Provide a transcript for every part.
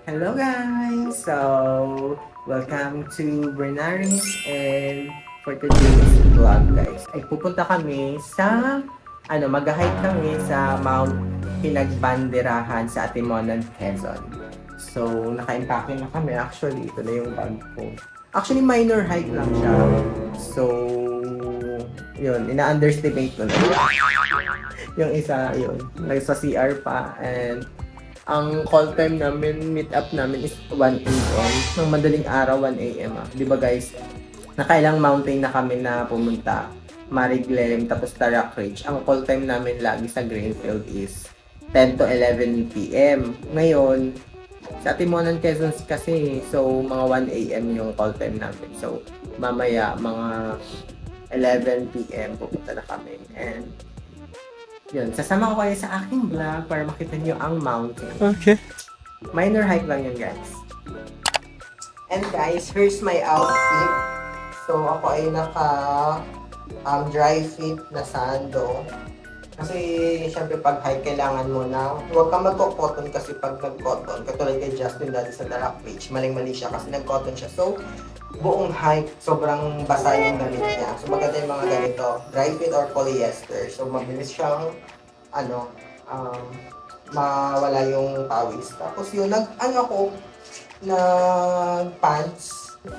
Hello guys! Welcome to Bernaris and for today's vlog guys, ay pupunta kami sa, mag-hike kami sa Mount Pinagbanderahan sa Atimonan, Quezon. So, naka-impake na kami. Actually, ito na yung bag ko. Actually, minor hike lang siya. So, yun, ina-underestimate ko na. Yung isa, yun, nasa CR pa and ang call time namin, meet up namin is 1 a.m. Ng madaling araw, 1 a.m. Di ba guys? Nakailang mountain na kami na pumunta. Mariglem, tapos Tarak Ridge. Ang call time namin lagi sa Greenfield is 10 to 11 p.m. Ngayon, sa Timonan, Quezon kasi, so mga 1 a.m. yung call time namin. So, mamaya, mga 11 p.m. pupunta na kami. And yun, sasama ko kayo sa aking vlog para makita niyo ang mountain. Okay. Minor hike lang yun, guys. And guys, here's my outfit. So, ako ay naka dry fit na sando. Kasi, syempre, pag hike, kailangan mo na huwag kang magko-cotton kasi pag nag-cotton, katulad kay Justin dati sa Tarak Beach, maling-mali siya kasi nag-cotton siya. So, buong hike, sobrang basa yung damit niya. So, maganda yung mga ganito, dry fit or polyester. So, mabilis siyang, mawala yung pawis. Tapos yun, nag-pants.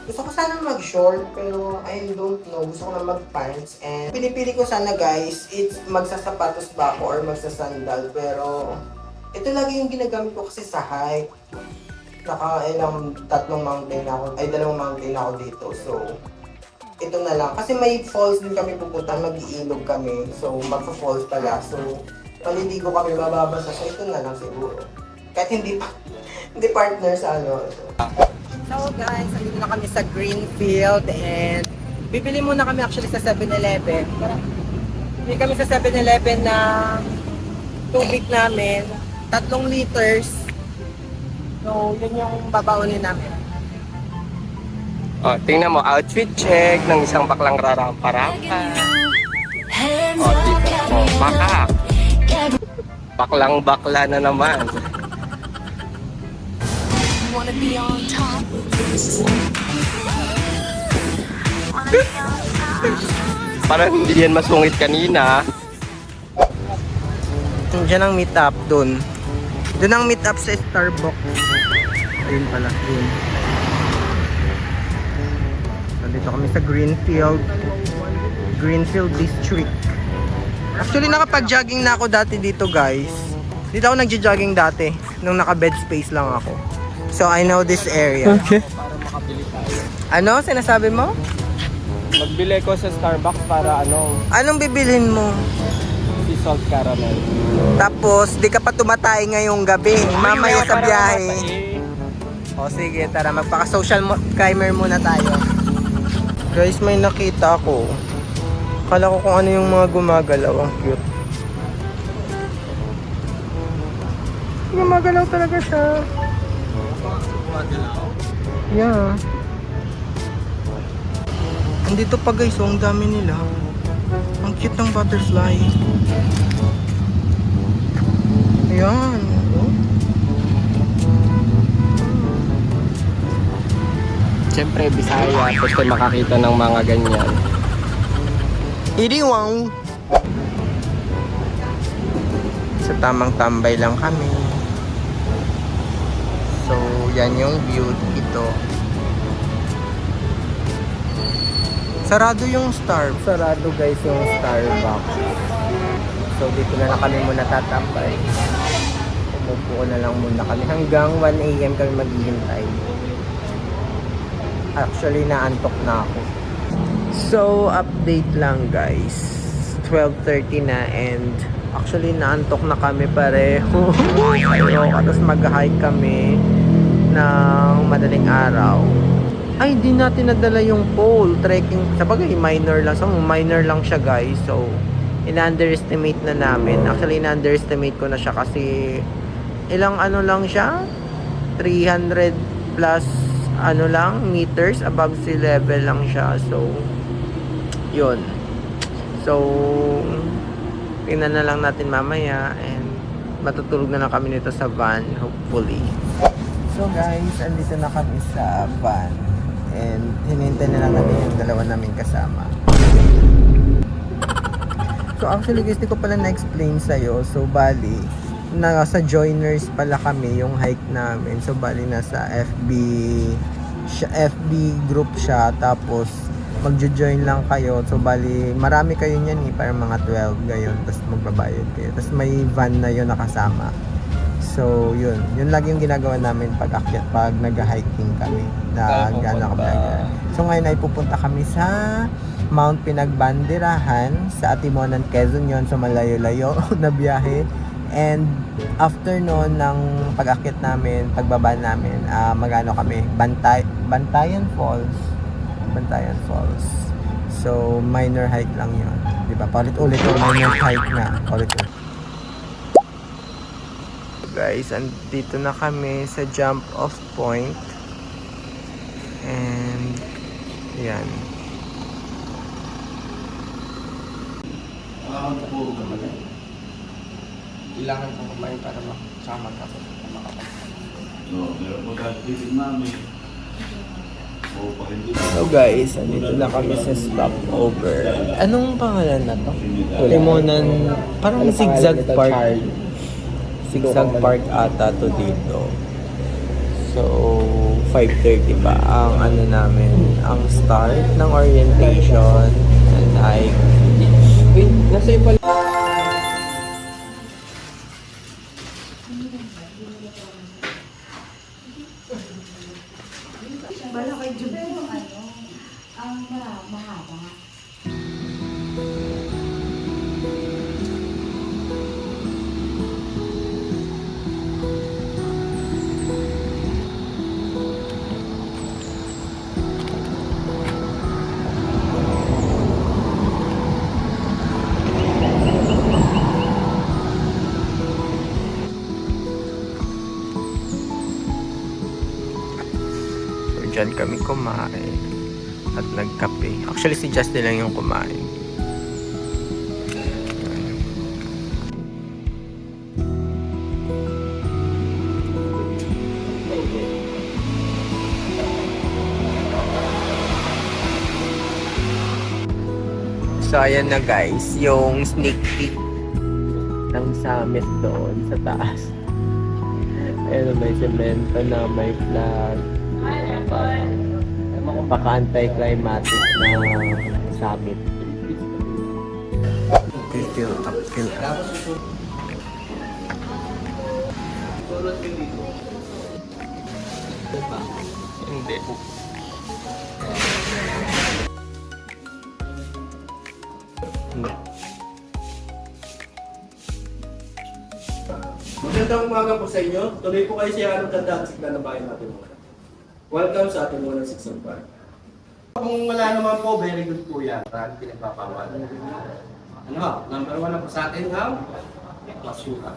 Gusto ko sana mag-short, pero I don't know. Gusto ko na mag-pants. And pinipili ko sana guys, it's magsasapatos ba ako or magsasandal. Pero ito lagi yung ginagamit ko kasi sa hike. Dalawang mountain ako dito. So, ito na lang. Kasi may falls din kami pupunta, mag-iilog kami. So, magpa-falls pala. So, paliligo kami, mababasa. So, ito na lang siguro. Kahit hindi partner sa So, guys, andito na kami sa Greenfield and bibili muna kami actually sa 7-Eleven. Bibili kami sa 7-Eleven na tubig namin, 3 liters. So, yun yung babaunin namin. Oh, tingnan mo, outfit check ng isang baklang rarampa-rampa. Oh, dito. Oh, baka. Baklang bakla na naman. Parang hindi yan masungit kanina. Diyan ang meet up doon. Doon ang meet up sa Starbucks. Ayun pala, yun. Nandito kami sa Greenfield District. Actually, nakapag-jogging na ako dati dito, guys. Dito ako nagja-jogging dati, nung naka-bed space lang ako. So, I know this area. Okay. Para makabili tayo. Ano? Sinasabi mo? Magbili ko sa Starbucks para Anong bibilhin mo? sea salt caramel. Tapos, di ka pa tumatay ngayong gabi. Mamaya sa biyahe. Eh. O sige, tara. Magpaka-social climber muna tayo. Guys, may nakita ako. Akala ko kung ano yung mga gumagalaw. Ang cute. Gumagalaw talaga siya. Yeah. Andito pa guys, ang dami nila. Ang cute ng butterfly. Ayan. Oh. Siyempre, Bisaya. Gusto makakita ng mga ganyan. Iriwang. Sa tamang tambay lang kami. So, yan yung view dito. Sarado yung Sarado guys yung Starbucks. So, dito na lang kami muna tatambay. Umupo na lang muna kami. Hanggang 1 a.m. kami maghihintay. Actually, naantok na ako. So, update lang guys. 12:30 na and actually naantok na kami pareho. Tapos mag-hike kami ng madaling araw. Ay, di natin nadala yung pole. Trekking, sabagay minor lang. So, minor lang siya guys. So, in-underestimate na namin. Actually, in-underestimate ko na siya kasi ilang lang siya? 300 plus meters above sea level lang siya. So, yun. So, tingnan na lang natin mamaya and matutulog na lang kami nito sa van, hopefully. So guys, andito na kami sa van. And hinintay na lang namin yung dalawa namin kasama. So actually guys, di ko pala na-explain sa'yo. So bali, nasa joiners pala kami yung hike namin. So bali nasa FB group siya. Tapos magjo-join lang kayo. So bali, marami kayo niyan para mga 12 gayon. Tapos magbabayad kayo. Tapos may van na yun nakasama. So yun lagi yung ginagawa namin pag nag-hiking kami. So ngayon ay pupunta kami sa Mount Pinagbanderahan sa Atimonan, Quezon yun. So malayo-layo na biyahe. And after noon ng pag-akyat namin, pagbaba namin, magano kami, Bantayan Falls. So minor hike lang yun. Diba? Paulit-ulit yung minor hike na. Paulit-ulit. Guys, andito na kami sa jump off point. And yan. Kailangan ko kumain para makasama ka sa So guys, andito na kami sa stopover. Anong pangalan na to? Timonan, parang zigzag park. Zigzag park ata to dito. So 5:30 pa ang ang start ng orientation and hike. Wait, nasa iyo pala. Bala kay Jude yung ang mahaba. Diyan kami kumain at nagkape. Actually, si Justin lang yung kumain. So, ayan na guys, yung sneak peek ng summit doon sa taas. Ayan, may semento na, may flag. Paka-anti-climatic na summit. Fill up. Hindi. Magandang umaga po sa inyo. Tuloy po kayo siya anong ganda at sigla ng bahay natin muna. Welcome sa ating muna 6 Park. Kung wala naman po, very good po yan. Marami pinagpapawal. Number 1 na po sa atin ang masuka.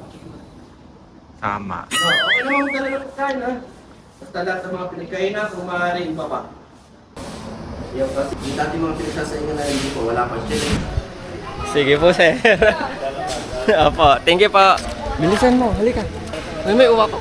Tama. Okay naman mo talaga pagkain ha. Basta lahat ng mga pinagkain na, kung maaari iba pa. Yan kasi, yung dati mga pinagsasaingan na hindi po, wala pa siya. Sige po, sir. Opo, thank you po. Bilisan mo, halika. May uwak ko.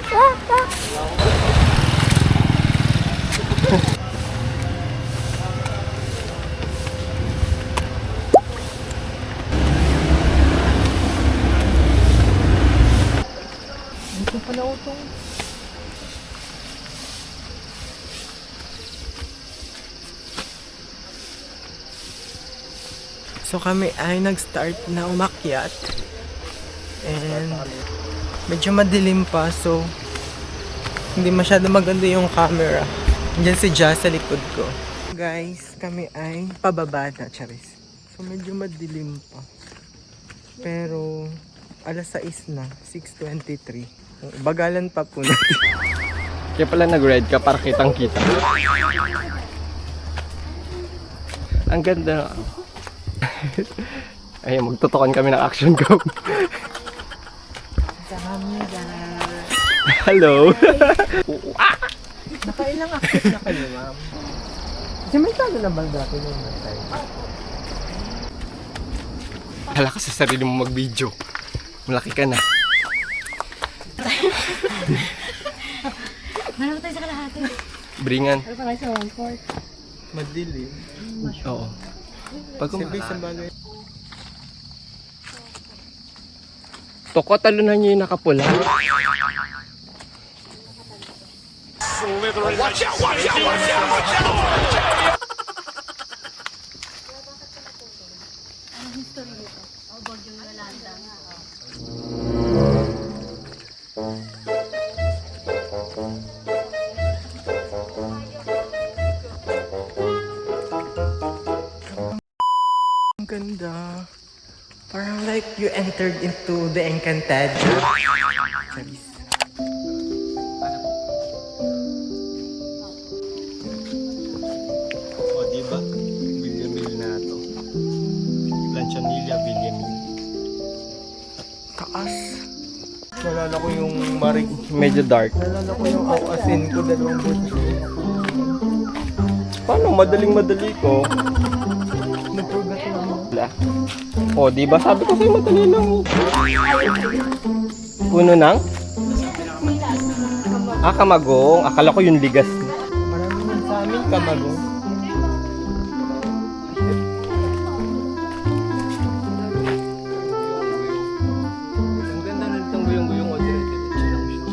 So kami ay nag-start na umakyat. And medyo madilim pa, so hindi masyado maganda yung camera. Diyan si Jazz sa likod ko. Guys, kami ay pababa na, charis. So medyo madilim pa. Pero alas 6 na, 6:23. Bagalan pa po natin. Kaya pala nag-red ka para kitang-kita. Ang ganda. Ay, magtutukan kami ng action go. Hello. Nakailang akit na kayo, ma'am? Kasi may talo na ba dati nung natay? Hala ka sa sarili mo mag-video. Malaki ka na. Parang tayo sa kalahati. Bringan. Ano pa tayo sa 1/4? Madilim. Oo. Pag Sa bagay. Toko, talunan niyo yung nakapula. Anong history nito? Oh, Borgyo Yolanda nga. Ang ganda. Parang like you entered into the Encantada. Charis. O, diba? Villamil na ito. Planchanilla, Villamil. Taas. Nalala ko yung marig. Medyo dark. Nalala ko yung asin ko, dalawang buto. Paano? Madaling-madali ko. Nagpugat na mo. Wala. O, diba? Sabi ko sa'yo madali lang. Puno ng? Ah, kamagong. Akala ko yung ligas. Marami nun sa amin, kamagong. Ang ganda na itong guyong-guyong o dire-diretso lang siya.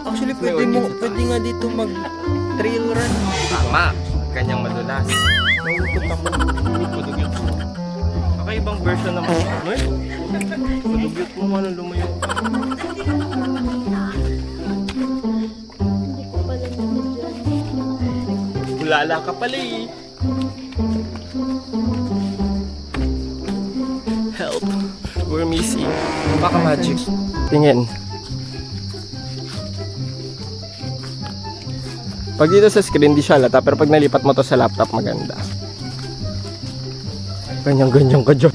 Actually, pwede nga dito mag-trail run. Tama. Kanyang madulas. Nauutot ako. Padugyot mo. Kakaibang version naman. Ano eh? Padugyot mo man ang lumayo. Bulala ka pala eh. Help. We're missing. Baka magic. Tingin. Pag dito sa screen, di siya halata. Pero pag nalipat mo to sa laptop, maganda. Ganyan-ganyan ka dyan.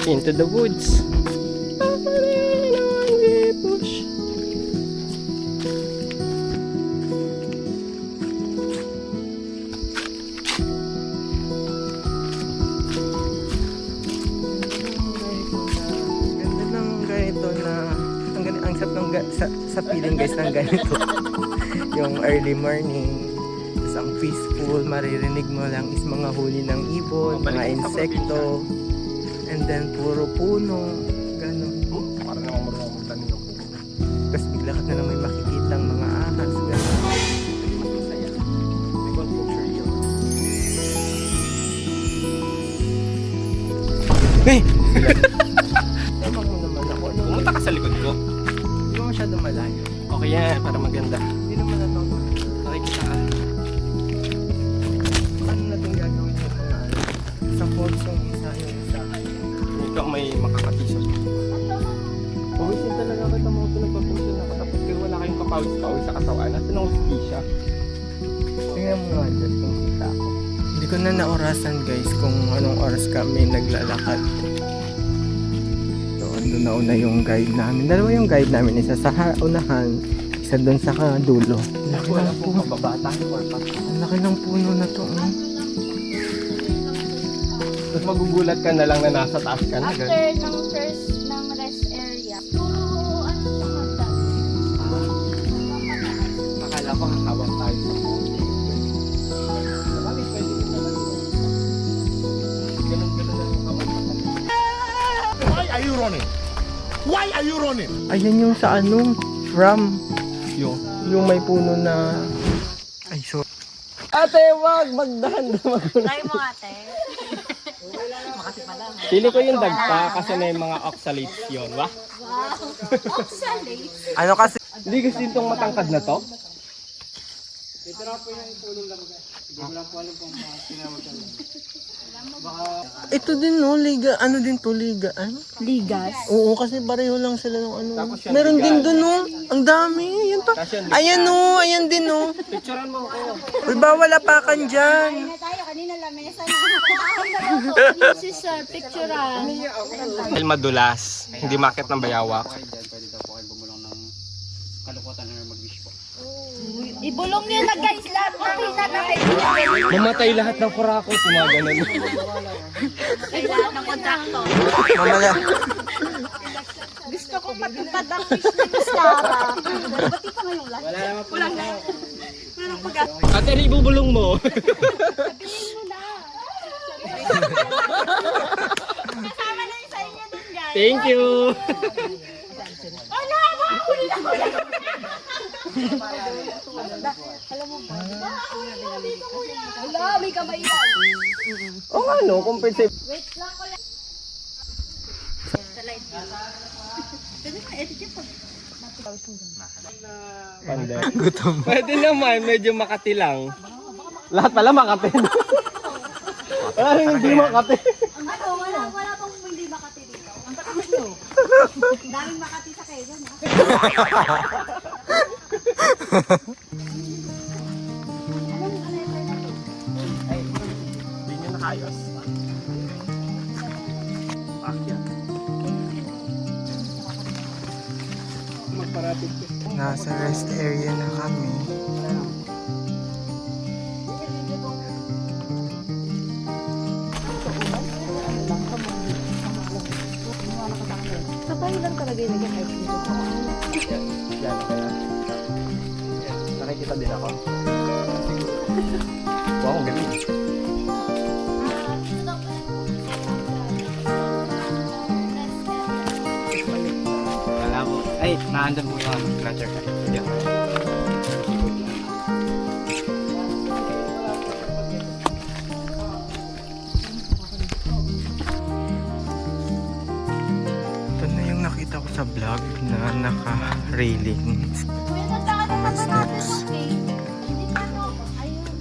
Into the woods. Push. Ganda ng ganito na ang sarap ng sa feeling guys ng ganito. Yung early morning, tapos ang peaceful, maririnig mo lang is mga huli ng ibon, mga insekto, and then puro puno, gano'n. Para naman marunong magtanim ng puno. Tapos bigla ka na lang may makikitang mga ahas, gano'n. Masaya. May culture yun. Hey! Tabang mo naman ako. Ano? Pumunta ka sa likod ko. Hindi mo masyado malayo. Okay yan, para maganda. Hindi naman na ito. Nakikita ka. Ano na itong gagawin sa mga ano? Sa falls yung isa, yung isa. Ikaw may makakatisod. Pawisin talaga kita mga pinagpapusin ako. Tapos kayo wala kayong kapawis-pawis sa katawan. Nasa nang siya. Tingnan mo nga dyan kung kita ako. Hindi ko na naorasan guys kung anong oras kami naglalakad. So, andun na una yung guide namin. Dalawa yung guide namin. Isa sa unahan, isa doon sa dulo. Laki Wala ng pong puno. kababata or pa. Ang laki ng puno na to. Tapos magugulat ka na lang na nasa taas ka na. After ng first ng rest area, puro ano sa mata. Akala ko hawak tayo sa puno. Ganun-ganun lang yung kamay mo. Why are you running? Why are you running? Ayan yung sa ano, from Yung may puno na... Ay, sorry. ate, wag! Magdahan na magulat. Try mo ate. Pili ko yung dagta kasi may mga oxalates yun, ba? Wow! Oxalate! Ano kasi? Hindi kasi itong matangkad na to. Ito din no, liga. Ano din to, liga? Ano? Ligas. Oo, kasi pareho lang sila ng ano. Tapos yan, Meron liga. din doon no. Ang dami. Yan pa. Tapos yan, liga. Ayan no, ayan din no. Picturean mo ako. Uy, bawal apakan dyan. Na tayo, kanina lamesa na. Si sir, picturean. Dahil madulas, hindi makit ng bayawak. Ibulong niyo na guys lahat. Makita na kayo. Mamatay lahat ng kurako, tumaganan. Kailangan ng kontrakto. Mamala. Gusto ko matupad ang wish ni Miss Cara. Bati ka ngayong lahat. Wala naman po. Wala na. Ate, ano ibubulong mo? Sabihin mo na. Kasama na yung sa inyo dun, guys. Thank you! Wala, makahuli na ko lang. Wala, may kamay yan. O ano, compensate. Wait lang ko lang. Sa light. Pwede na, edit yun po. Gutom. Pwede naman, medyo Makati lang. Lahat pala Makati. Wala rin hindi Makati. Ano, wala pong hindi Makati dito. Ang takot mo. Daming Makati sa Quezon, ha? Hindi nyo nakayos. Magparapid ko. Nasa rest area na kami. Kapag lang talaga yung nag-hype dito. Yan, kaya. Nakikita din ako. Wow, ang galing. Wala po. Ay, naandun po yung scratcher. Yan. Ito na yung nakita ko sa vlog na naka-railings. Kuya, nagkakataon pa natin ng cake. Hindi pa ako. Ayun.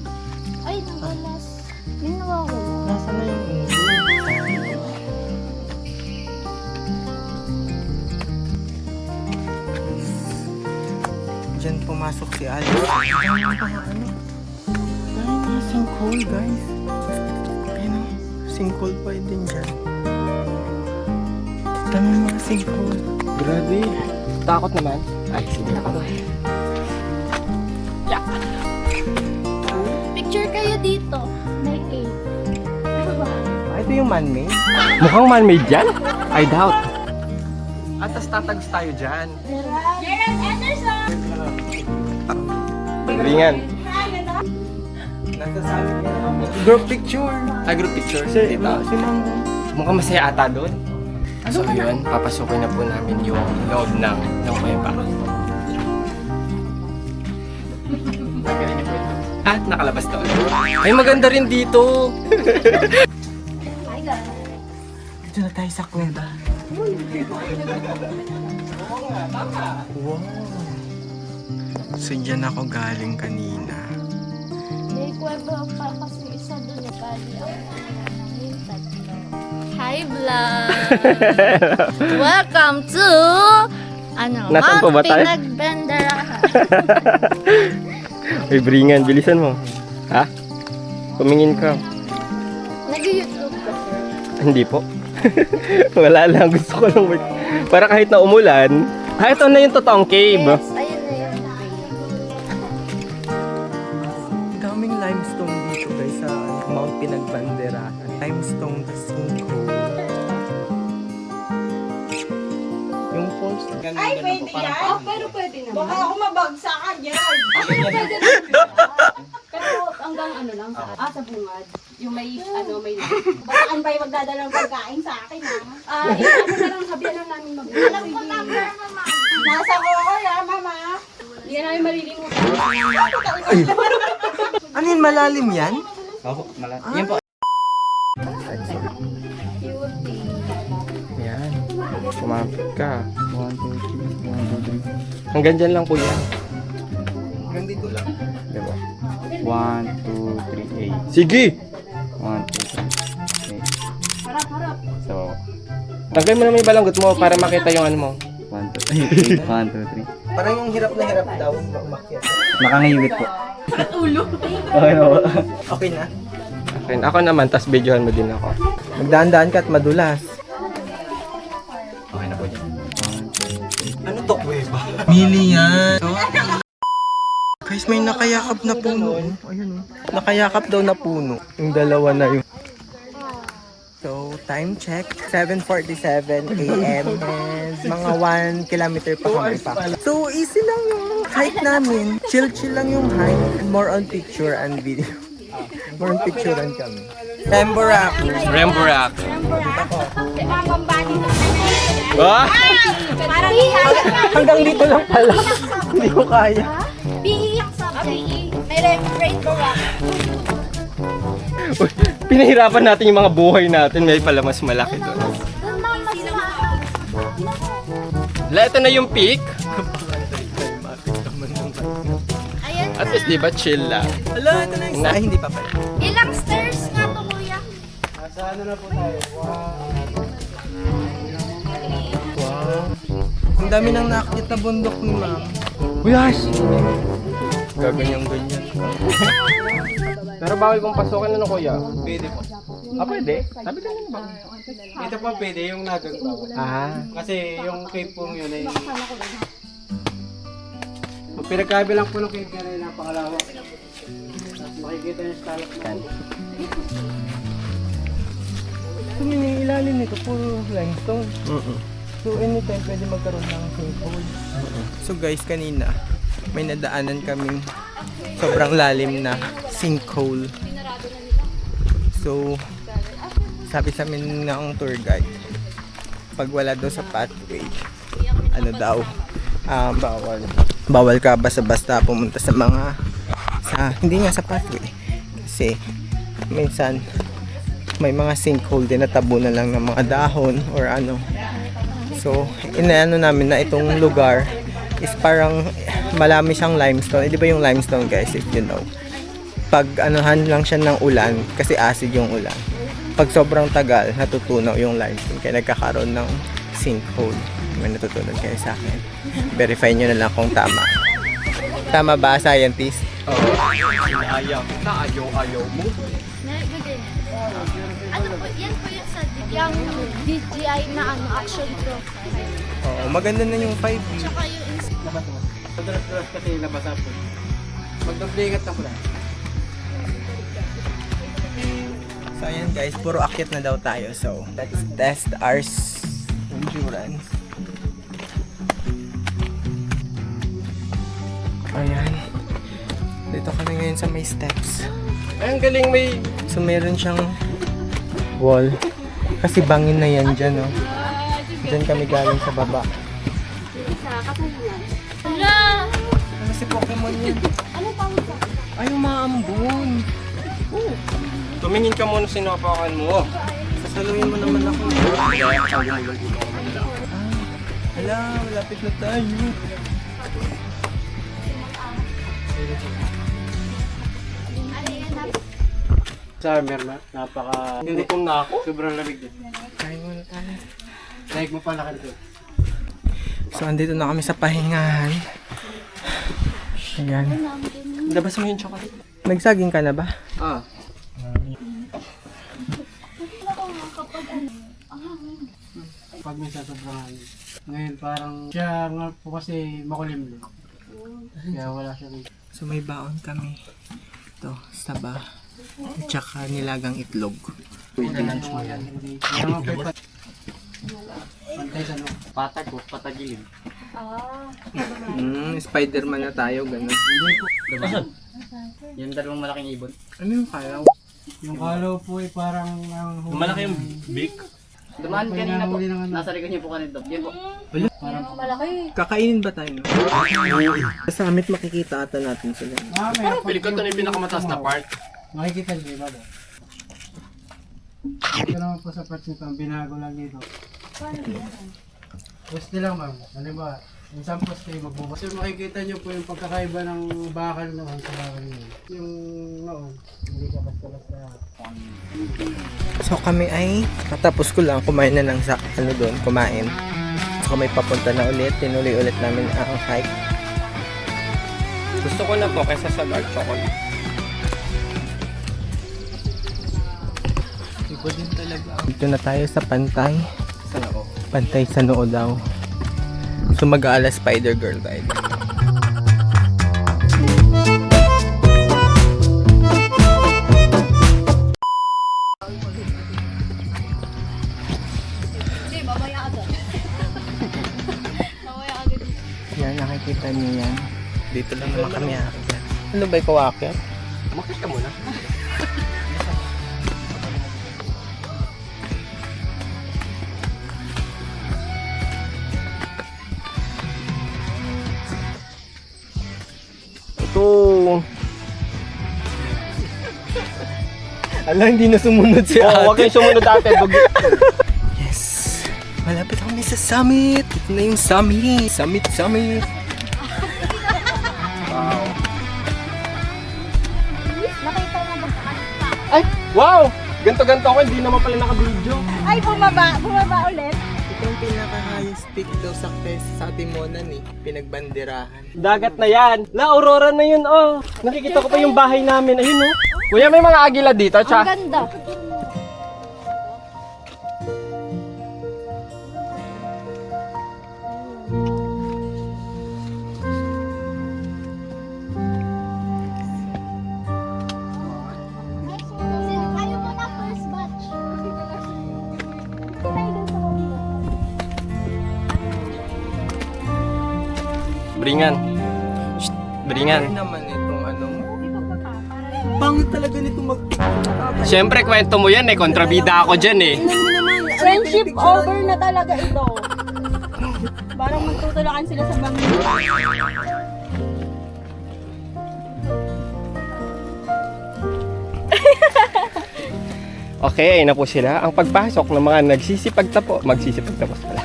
Ay, nawalas. May nawawala. Nasa na yung ulo? Diyan pumasok si Alice. Ano ba ano? Ay, mga sinkhole guys. Ayun o. Sinkhole pa din dyan. Dami mga sinkhole. Grabe. Takot naman. Ay, sige ako. Picture kayo dito. May cake. Ano ba? Ah, ito yung man-made. Mukhang man-made yan? I doubt. At tas tatags tayo dyan. Gerald Anderson! Ringan. Nasasabi niya ako. Group picture. Ay, group picture. Si Dito. Mango. Mukhang masaya ata doon. So yun, papasukin na po namin yung loob ng kuweba. At nakalabas doon. Ay, maganda rin dito. Hi guys. Dito na tayo sa kuweba. Wow. So dyan ako galing kanina. May kweba pa kasi isa doon na bali ako yung tatlo. Hi vlog! Welcome to Nasaan po ba tayo? Pinagbenderahan. Ay, bringan, bilisan mo. Ha? Tumingin ka. Nag-YouTube ka sir. Hindi po. Wala lang, gusto ko lang para kahit na umulan. Ito na yung totoong cave. Yes, ayun na yun. Daming limestone dito guys sa Mount Pinagbanderahan. Limestone tas sinkhole. Yung falls. Ay, pwede yan? Oh, pero pwede naman. Baka ako mabagsakan yan. Pwede naman. Pero hanggang ano lang sa bungad. Yung may may Baka ba yung magdadala ng pagkain sa akin, ha? ano na lang sabihan lang namin mag-vlog. Alam ko number, mama. Nasa call, ha, mama? Hindi na namin malilimutan. Ano yun, malalim yan? Opo, malat. Yan po. Cutie. Yan. Kumapit ka. 1, 2, 3. 1, 2, 3. Hanggang dyan lang po yan. Hanggang dito lang. Diba? 1, 2, 3, 8. Sige! 1, 2, 3, 8. Harap. So, Tagay mo naman yung balanggot mo para makita yung ano mo. 1, 2, 3. Parang yung hirap na hirap daw umakyat. Nakangiwit po. Ulo. Okay na po. Okay na. Okay, ako naman, tas videohan mo din ako. Magdaan-daan ka at madulas. Okay na po dyan. 1, 2, 3. Ano to, kuweba? Mili yan. Guys, may nakayakap na puno. Ayun oh. Nakayakap daw na puno. Yung dalawa na yun. So, time check, 7:47 a.m. and mga 1 kilometer pa kami pa. So, easy lang yung hike namin. Chill lang yung hike. More on picture and video. More on picturean kami. Temborak. Remburak. Pambambati na Ah! Parang Hanggang dito lang pala. Hindi ko kaya. PE ang subject. May rainbow rock. Uy, pinahirapan natin yung mga buhay natin. May pala mas malaki doon. Doon mama sa... Ito na yung peak. Ayan At least, di ba, chill lang. Hala, ito na yung isa. Ay, hindi pa pala. Ilang stairs nga to, kuya? Nasa ano na po tayo? Wow. Ang dami nang nakakita bundok ni ma'am. Uyas! Gaganyan-ganyan. Pero bawal kong pasukin ano, kuya? Pwede po. Ah, pwede? Sabi ka lang ba? Ito po pwede, yung nagang bawal. Ah. Kasi yung cave po yun ay... Pinagkabilang po ng cave yan ay napakalawak. Tapos makikita yung stalagmite. Yung ilalim nito, puro limestone. So, anytime pwede magkaroon ng sinkhole. So guys, kanina, may nadaanan kaming sobrang lalim na sinkhole. So, sabi sa amin ng tour guide, pag wala daw sa pathway, ano daw, bawal ka basta-basta pumunta sa mga, hindi nga sa pathway. Kasi, minsan, may mga sinkhole din na tabunan lang ng mga dahon or ano. So, inaano namin na itong lugar is parang malami siyang limestone. Di ba yung limestone guys, if you know? Pag anuhan lang siya ng ulan, kasi acid yung ulan. Pag sobrang tagal, natutunaw yung limestone. Kaya nagkakaroon ng sinkhole. May natutunan kayo sa akin. Verify nyo na lang kung tama. Tama ba, scientist? Oo. Ayaw kita, ayaw mo. Ano po, yan po yung sa yung DJI na ano, action profile. Oo, maganda na yung 5D. Tsaka yung Madalas kasi nabasa po. Magdoblingat na po lang. So ayan guys, puro akyat na daw tayo. So, let's test our endurance. Ayan. Dito kami ngayon sa may steps. Ay, ang galing may... So meron siyang wall. Kasi bangin na yan dyan, no? Dyan kami galing sa baba. Hala! Ano si Pokemon yan? Ano pa mo? Ay, umaambon. Tumingin ka muna sinapakan mo. Sasaluhin mo naman ako. Hala, malapit na tayo. Summer na, napaka... Gutom na ako. Sobrang lamig din. Kain muna tayo. Daig mo pala ka dito. So, andito na kami sa pahingahan. Ayan. Labas mo yung chocolate. Nagsaging ka na ba? Ah. Pag minsan sobrang hangin. Ngayon parang siya nga po kasi makulim din. Kaya wala siya rito. So, may baon kami. Ito, saba. At saka nilagang itlog. Pwede lunch mo yan. Kaya nga po pantay sa no. Patag ko, patagilid. Spider-Man na tayo, ganun. Yung dalawang malaking ibon. Ano yung kalaw? Yung kalaw po ay parang ang huli. Malaki yung beak. Dumaan kanina po. Nasa likod niyo po kanina. Yan po. Kakainin ba tayo? Sa summit makikita ata natin sila. Meron po. Pili ko ito na yung pinakamataas na part. Makikita niyo ba? Ito naman po sa parts nito, ang binago lang dito. Poste lang ma'am. Halimbawa, yung isang poste magbubukas. So makikita niyo po yung pagkakaiba ng bakal noon sa bakal ngayon. Yung noon, hindi ka basta-basta. So kami ay katapos ko lang kumain na lang sa ano doon, kumain. So kami papunta na ulit, tinuloy ulit namin ang hike. Gusto ko na to kaysa sa dark chocolate. Iba din talaga. Dito na tayo sa pantay. Sana ko. Pantay sa noo daw. So mag-aala Spider Girl tayo. Paano ba ikaw aakyat? Umakyat ka muna. Ito. Ala, hindi na sumunod si Oo, huwag kayong sumunod ate. Yes! Malapit kami sa summit! Ito na yung summit! Summit! Wow. Nakita mo ba? Ay! Wow! Ganto-ganto ako, hindi naman pala naka-video. Ay, bumaba ulit. Ito yung pinaka-highest peak daw sa Atimonan eh. Pinagbanderahan. Dagat na yan. La, Aurora na yun, oh. Nakikita ko pa yung bahay namin. Ayun, oh. Kuya, may mga agila dito, Ang tsa. ganda. Ayaw mo na first batch. Bringan. Bringan. Ano naman itong ano mo? Pangit talaga nito mag... Siyempre, kwento mo yan eh. Kontrabida ako dyan eh. Friendship over na talaga ito. Parang magtutulakan sila sa bangin. Okay, ayun na po sila. Ang pagpasok ng mga magsisipagtapos pala.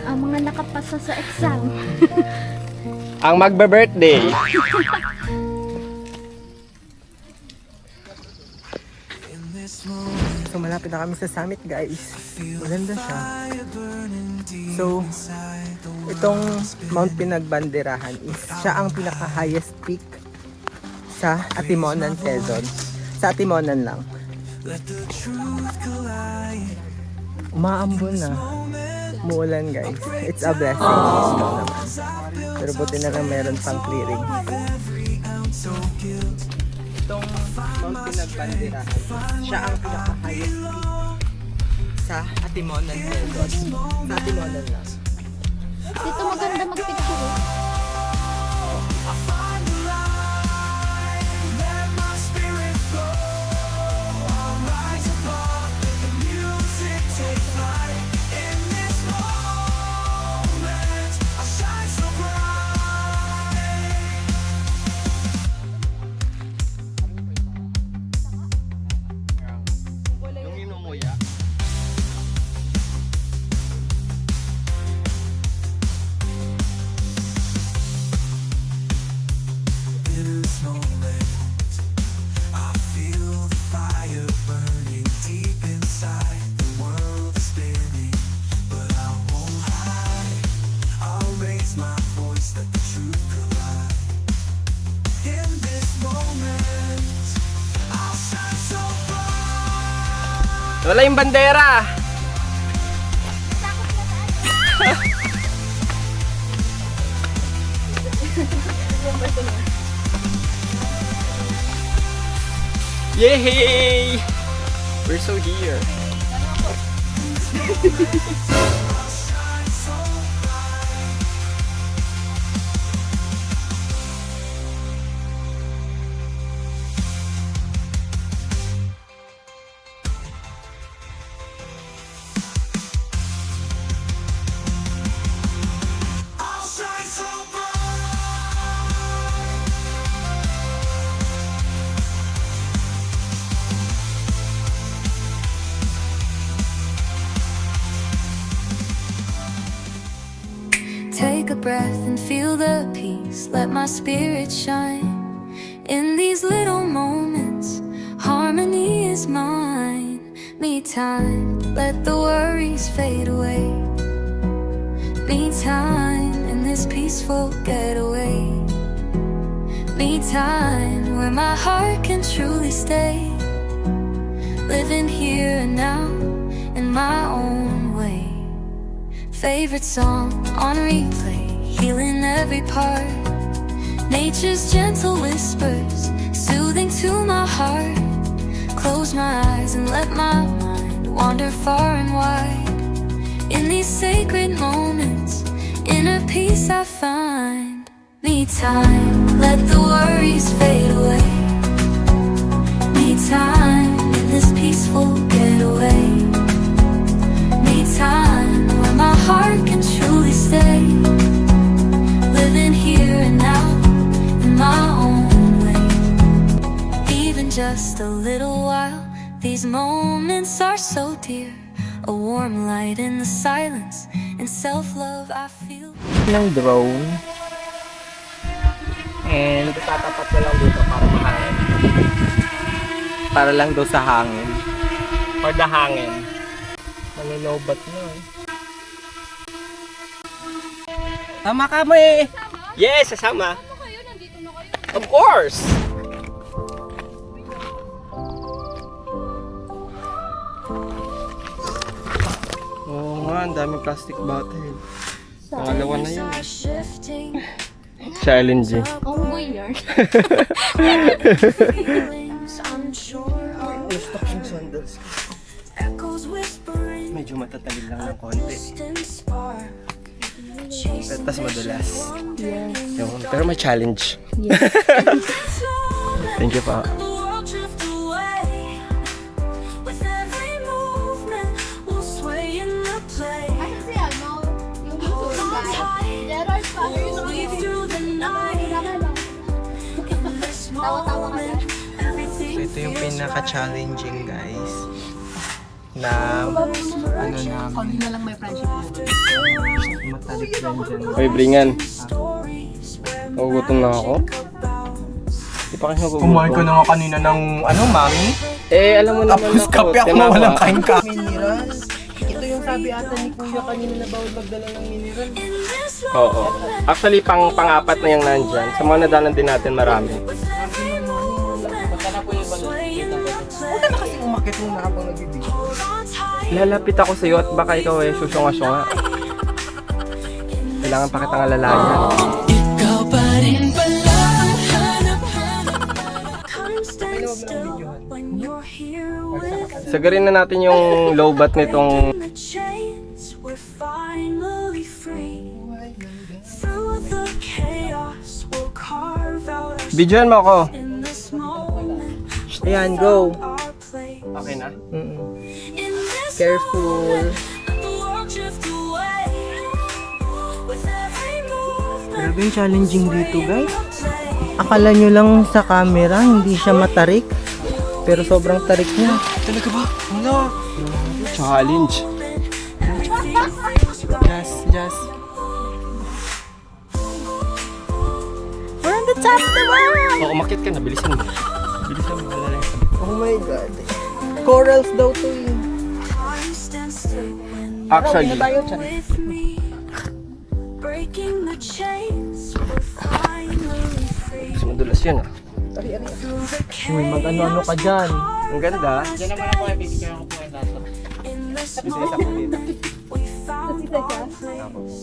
Ang mga nakapasa sa exam. Ang magbe-birthday. So malapit na kami sa summit guys. Maganda siya. So, itong Mount Pinagbanderahan is siya ang pinaka-highest peak sa Atimonan, Quezon. Sa Atimonan lang. Umaambon na. Muulan guys. It's a blessing. Naman. Pero buti na lang meron pang clearing. Itong Mount Pinagbanderahan, siya ang pinaka-highest peak sa Atimonan, Quezon. Sa Atimonan lang. Dito maganda magpicture. Yung inunguya. Wala yung bandera. Yay! We're so here. Take a breath and feel the peace. Let my spirit shine. In these little moments, harmony is mine. Me time, let the worries fade away. Me time in this peaceful getaway. Me time where my heart can truly stay. Living here and now in my own way. Favorite song on replay, healing every part. Nature's gentle whispers, soothing to my heart. Close my eyes and let my mind wander far and wide. In these sacred moments, inner peace I find. Me Me time, let the worries fade away. Me time in this peaceful getaway. Me time where my heart can truly stay. Living here and now in my own way. Even just a little while, these moments are so dear. A warm light in the silence and self-love I feel. Ng drone. And tatapat na lang dito para mahangin. Para lang daw sa hangin. For the hangin. Maninobat na eh. Tama ka mo eh! Yes, sasama! Of course! Oo nga, ang daming plastic bottle. Pangalawa na yun. Shifting. Challenging. Onggoy yarn. Feelings unsure of Stock yung sandals. echoes whispering. Medyo matatalim lang ng konti. Distant spark. Tapos madulas. Yun. Pero may challenge. Thank you pa. The world drift away. With every movement, we'll sway in the play. Ay, kasi ano, yung YouTube guy, Gerard Father, We'll weave through the night. In this tawa-tawa ka moment, dyan. everything So ito yung feels pinaka-challenging guys. Na ano namin. na lang may friendship. Matalik lang dyan. Oy, bringan. Nagugutom na ako. Di pa kasi nagugutom. Kumain ka na nga kanina ng ano, mami? Eh, alam mo naman Tapos kape ako Tinapa. walang kain ka. Mineral. Ito yung sabi ata ni Kuya kanina na bawal magdala ng mineral. Oo. Actually, pang-apat na yung nandyan. Sa mga nadalan din natin marami. Huwag na kasi umakit mo na habang nagbibigay. Lalapit ako sa'yo at baka ikaw eh susyong-asyong nga. Kailangan pa kitang alalayan. Stand still when you're here with Sagarin na natin yung low bat nitong the chains. We're finally free. Through the chaos, we'll carve out our videoan mo ako. in this moment. Ayan, go. Our place. Okay na? In this Careful. moment, let the world drift away. With every movement, Grabe yung challenging dito guys. play. Akala nyo lang sa camera, hindi siya matarik. Pero sobrang tarik niya. Talaga ba? Wala. Challenge. Just. We're on the top of the world! O, umakit ka na. Bilisan mo. Bilisan mo. Wala lang. Oh my God. Corals daw to eh. Time stands still when Actually, with me. Breaking the chains, we're finally free. mas madulas yun ah. Through the Uy, mag-ano-ano ka dyan. Ang ganda. Diyan naman ako ay bibigyan ko po yung laso. in this Isa ko dito. moment, we found our place.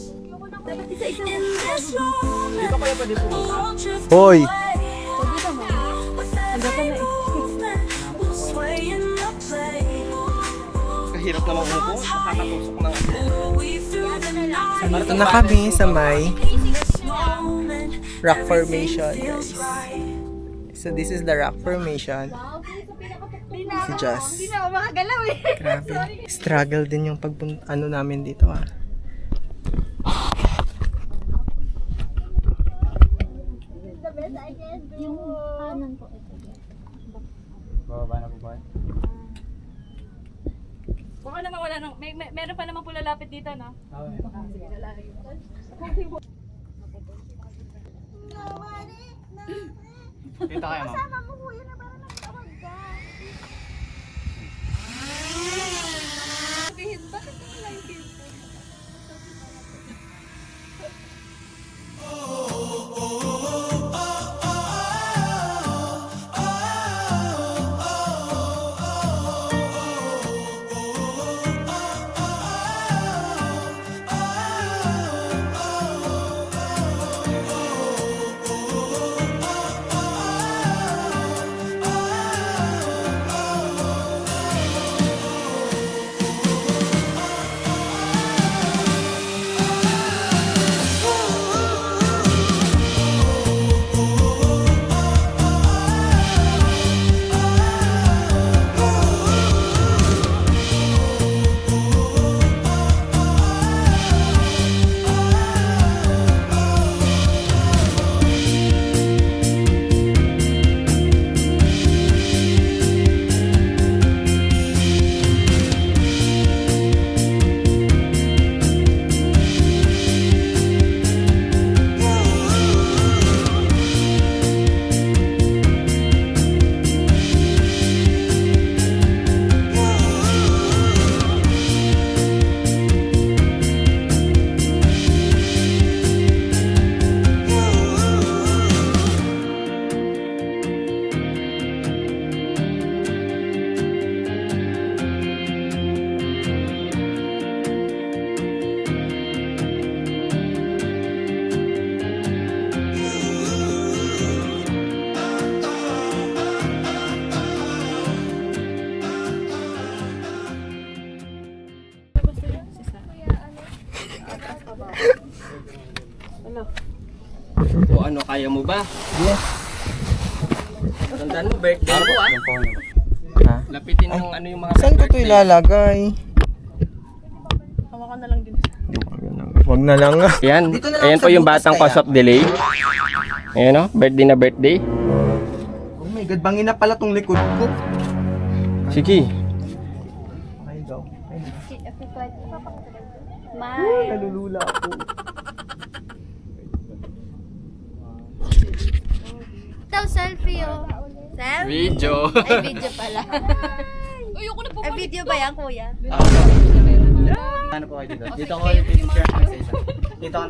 In this moment, the world drift Hoy! away. With every movement, we'll sway in the play. Kahirap naman umupo. Nakakatusok na nga. Weave through the night. Ito na kami sa may Moment, rock formation guys. right. So this is the rock formation. Si Jazz. Hindi na ako makagalaw eh. Grabe. Struggle din yung ano namin dito ah. The best I can do. Yung kanan ko ito. Bababa na po ba? Baka naman wala nang, meron pa naman po lalapit dito, no? Dito kayo, ma'am. Kasama mo kuya na parang nagtawag ka. Sabihin, bakit ka wala yung pinto? Kaya mo ba? Yes. Tandaan mo, birthday mo ah. Ha? Lapitin ng ano yung mga Saan ko to ilalagay? Hawakan na lang din. Wag na lang. Yan. Dito na lang Ayan sa po yung butas batang kaya. cause of delay. Ayan o, birthday na birthday. Oh my god, bangin na pala tong likod ko. Sige. Ay, go. May. Nalulula ako. Ito, selfie oh. Selfie? Video. Ay, video pala. Ayoko na po. Ay, video ba yan, kuya? Ano po kayo dito? Dito ko yung picture sa isa. Dito ka.